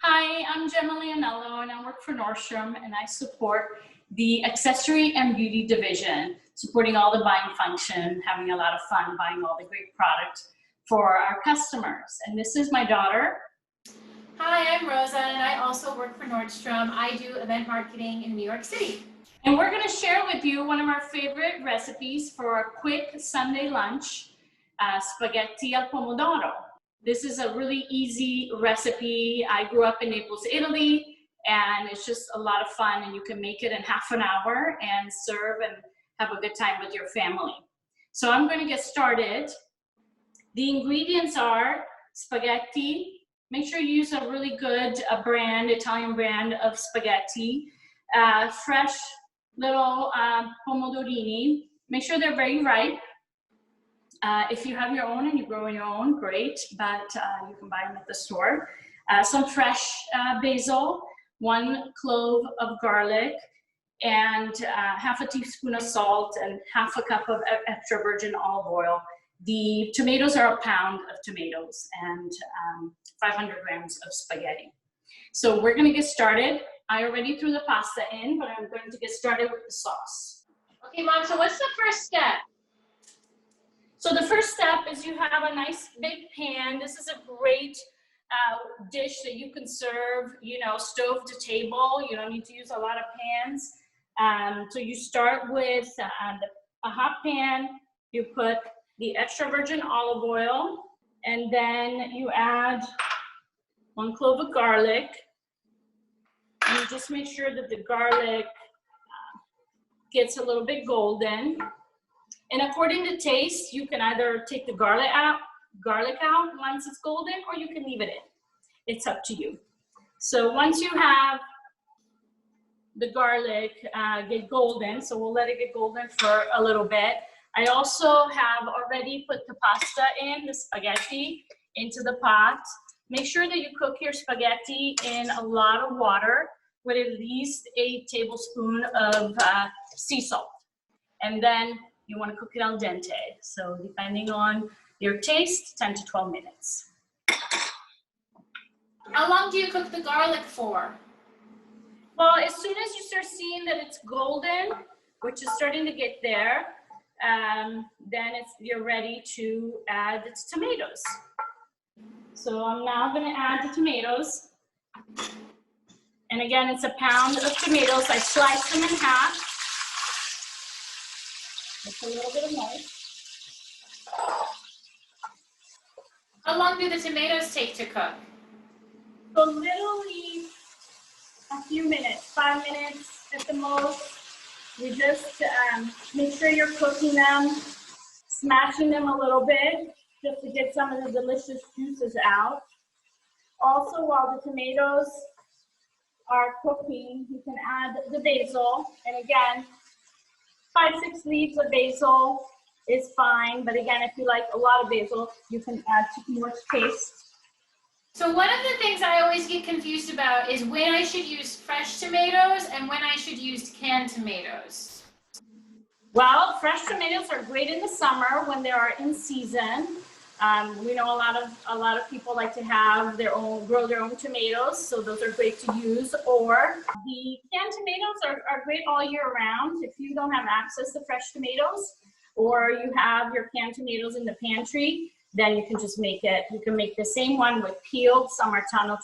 Hi, I'm Gemma Lionello and I work for Nordstrom and I support the accessory and beauty division, supporting all the buying function, having a lot of fun buying all the great product for our customers. And this is my daughter. Hi, I'm Rosa and I also work for Nordstrom. I do event marketing in New York City. And we're going to share with you one of our favorite recipes for a quick Sunday lunch, spaghetti al pomodoro. This is a really easy recipe. I grew up in Naples, Italy, and it's just a lot of fun, and you can make it in half an hour and serve and have a good time with your family. So I'm going to get started. The ingredients are spaghetti. Make sure you use a really good brand, Italian brand of spaghetti. Fresh little pomodorini. Make sure they're very ripe. If you have your own and you grow your own, great, but you can buy them at the store. Some fresh basil, 1 clove of garlic, and half a teaspoon of salt and half a cup of extra virgin olive oil. The tomatoes are 1 pound of tomatoes and 500 grams of spaghetti. So we're gonna get started. I already threw the pasta in, but I'm going to get started with the sauce. Okay, Mom, so what's the first step? So the first step is you have a nice big pan. This is a great dish that you can serve, stove to table. You don't need to use a lot of pans. So you start with a hot pan. You put the extra virgin olive oil, and then you add 1 clove of garlic. And you just make sure that the garlic gets a little bit golden. And according to taste, you can either take the garlic out once it's golden, or you can leave it in. It's up to you. So once you have the garlic get golden, so we'll let it get golden for a little bit. I also have already put the pasta in, the spaghetti, into the pot. Make sure that you cook your spaghetti in a lot of water with at least 1 tablespoon of sea salt. And then you want to cook it al dente. So depending on your taste, 10 to 12 minutes. How long do you cook the garlic for? Well, as soon as you start seeing that it's golden, which is starting to get there, then you're ready to add the tomatoes. So I'm now going to add the tomatoes. And again, it's 1 pound of tomatoes. I sliced them in half. It's a little bit of noise. How long do the tomatoes take to cook? So literally a few minutes, 5 minutes at the most. You just make sure you're cooking them, smashing them a little bit just to get some of the delicious juices out. Also, while the tomatoes are cooking, you can add the basil. And again, 5-6 leaves of basil is fine. But again, if you like a lot of basil, you can add more taste. So one of the things I always get confused about is when I should use fresh tomatoes and when I should use canned tomatoes. Well, fresh tomatoes are great in the summer when they are in season. We know a lot of people like to grow their own tomatoes, so those are great to use. Or the canned tomatoes are great all year round. If you don't have access to fresh tomatoes, or you have your canned tomatoes in the pantry, then you can just make it. You can make the same one with peeled Summertano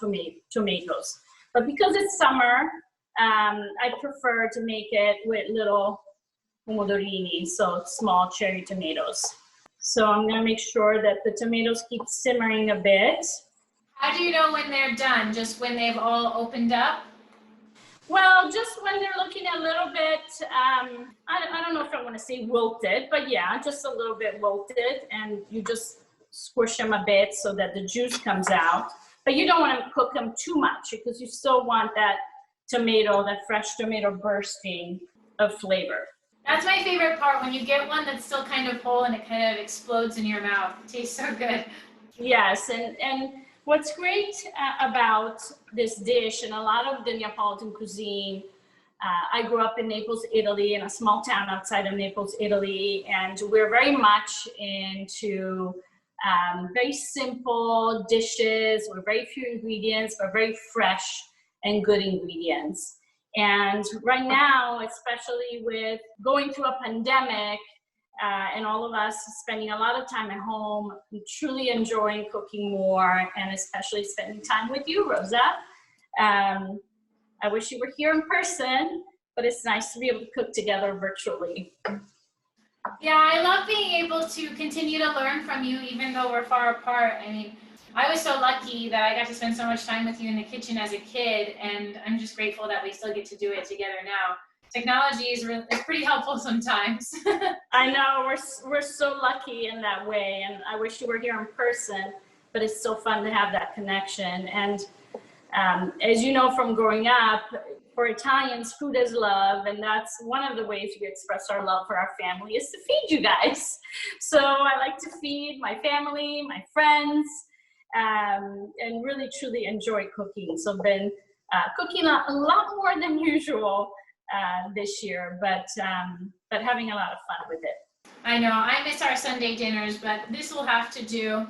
tomatoes. But because it's summer, I prefer to make it with little pomodorini, so small cherry tomatoes. So I'm gonna make sure that the tomatoes keep simmering a bit. How do you know when they're done? Just when they've all opened up? Well, just when they're looking a little bit, I don't know if I want to say wilted, but yeah, just a little bit wilted, and you just squish them a bit so that the juice comes out. But you don't want to cook them too much because you still want that fresh tomato bursting of flavor. That's my favorite part, when you get one that's still kind of whole and it kind of explodes in your mouth. It tastes so good. Yes, and what's great about this dish and a lot of the Neapolitan cuisine, I grew up in Naples, Italy, in a small town outside of Naples, Italy, and we're very much into Very simple dishes with very few ingredients, but very fresh and good ingredients. And right now, especially with going through a pandemic, and all of us spending a lot of time at home, I'm truly enjoying cooking more, and especially spending time with you, Rosa. I wish you were here in person, but it's nice to be able to cook together virtually. Yeah, I love being able to continue to learn from you, even though we're far apart. I mean, I was so lucky that I got to spend so much time with you in the kitchen as a kid, and I'm just grateful that we still get to do it together now. Technology is pretty helpful sometimes. I know, we're so lucky in that way, and I wish you were here in person, but it's so fun to have that connection. And as you know from growing up, for Italians, food is love, and that's one of the ways we express our love for our family is to feed you guys. So I like to feed my family, my friends, and really truly enjoy cooking. So I've been cooking a lot more than usual this year, but having a lot of fun with it. I know, I miss our Sunday dinners, but this will have to do.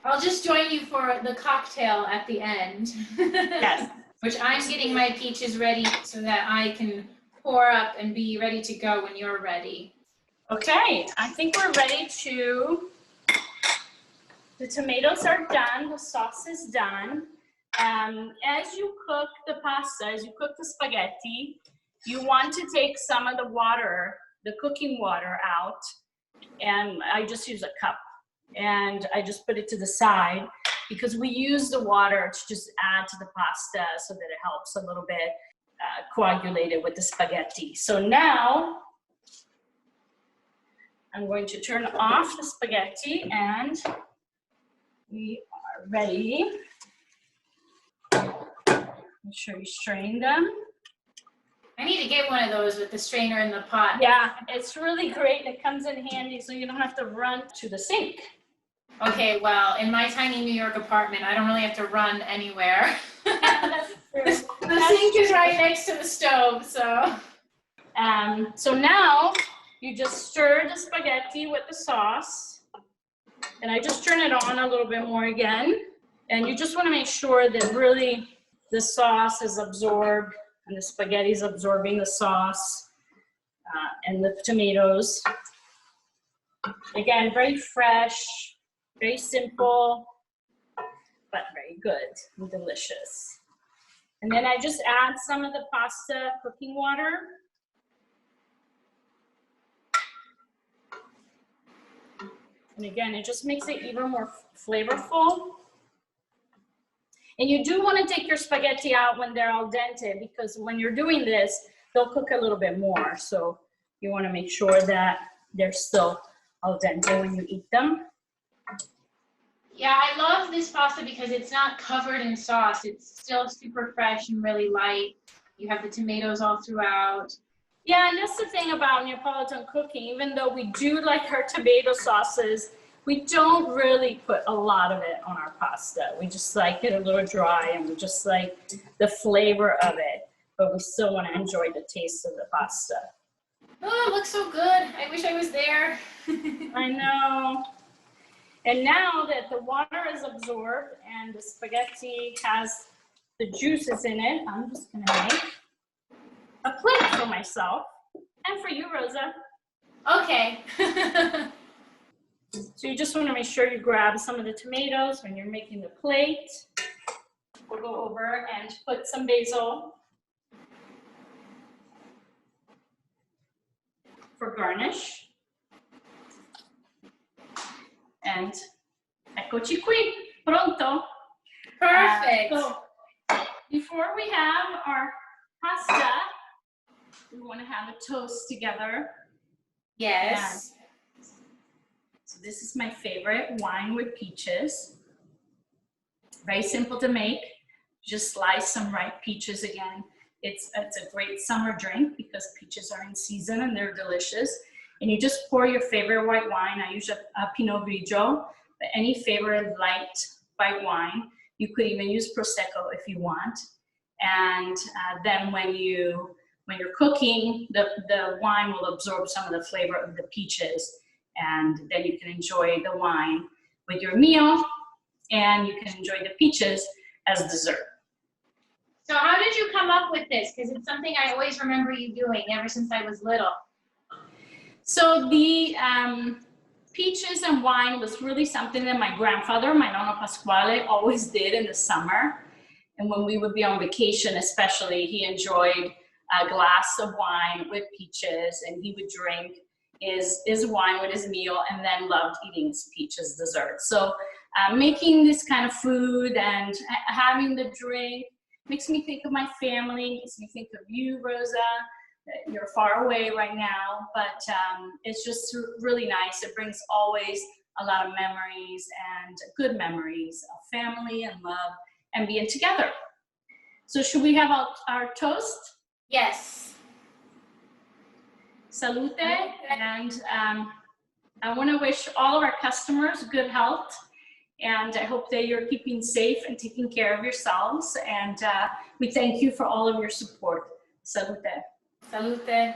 I'll just join you for the cocktail at the end. Yes. Which I'm getting my peaches ready so that I can pour up and be ready to go when you're ready. Okay, I think we're ready to, the tomatoes are done, the sauce is done. As you cook the pasta, as you cook the spaghetti, you want to take some of the water, the cooking water out, and I just use a cup, and I just put it to the side because we use the water to just add to the pasta so that it helps a little bit coagulate it with the spaghetti. So now I'm going to turn off the spaghetti, and we are ready. Make sure you strain them. I need to get one of those with the strainer in the pot. Yeah, it's really great. It comes in handy so you don't have to run to the sink. Okay, well, in my tiny New York apartment, I don't really have to run anywhere. That's true. The sink is right next to the stove, so. So now you just stir the spaghetti with the sauce, and I just turn it on a little bit more again. And you just want to make sure that really the sauce is absorbed and the spaghetti is absorbing the sauce and the tomatoes. Again, very fresh, very simple, but very good and delicious. And then I just add some of the pasta cooking water. And again, it just makes it even more flavorful. And you do want to take your spaghetti out when they're al dente, because when you're doing this, they'll cook a little bit more. So you want to make sure that they're still al dente when you eat them. Yeah, I love this pasta because it's not covered in sauce. It's still super fresh and really light. You have the tomatoes all throughout. Yeah, and that's the thing about Neapolitan cooking. Even though we do like our tomato sauces, we don't really put a lot of it on our pasta. We just like it a little dry, and we just like the flavor of it, but we still want to enjoy the taste of the pasta. Oh, it looks so good. I wish I was there. I know. And now that the water is absorbed and the spaghetti has the juices in it, I'm just gonna make a plate for myself and for you, Rosa. Okay. So you just want to make sure you grab some of the tomatoes when you're making the plate. We'll go over and put some basil for garnish. And eccoci qui, pronto. Perfect. So before we have our pasta, we want to have a toast together. Yes. And so this is my favorite, wine with peaches. Very simple to make. Just slice some ripe peaches again. It's a great summer drink because peaches are in season and they're delicious. And you just pour your favorite white wine. I use a Pinot Grigio, but any favorite light white wine. You could even use Prosecco if you want. And then when you're cooking, the wine will absorb some of the flavor of the peaches, and then you can enjoy the wine with your meal, and you can enjoy the peaches as dessert. So how did you come up with this? Because it's something I always remember you doing ever since I was little. So the peaches and wine was really something that my grandfather, my Nonno Pasquale, always did in the summer. And when we would be on vacation especially, he enjoyed a glass of wine with peaches, and he would drink his wine with his meal, and then loved eating his peaches dessert. So making this kind of food and having the drink makes me think of my family, makes me think of you, Rosa. You're far away right now, but it's just really nice. It brings always a lot of memories, and good memories of family and love and being together. So should we have our toast? Yes. Salute. And I want to wish all of our customers good health, and I hope that you're keeping safe and taking care of yourselves, and we thank you for all of your support. Salute. Salute.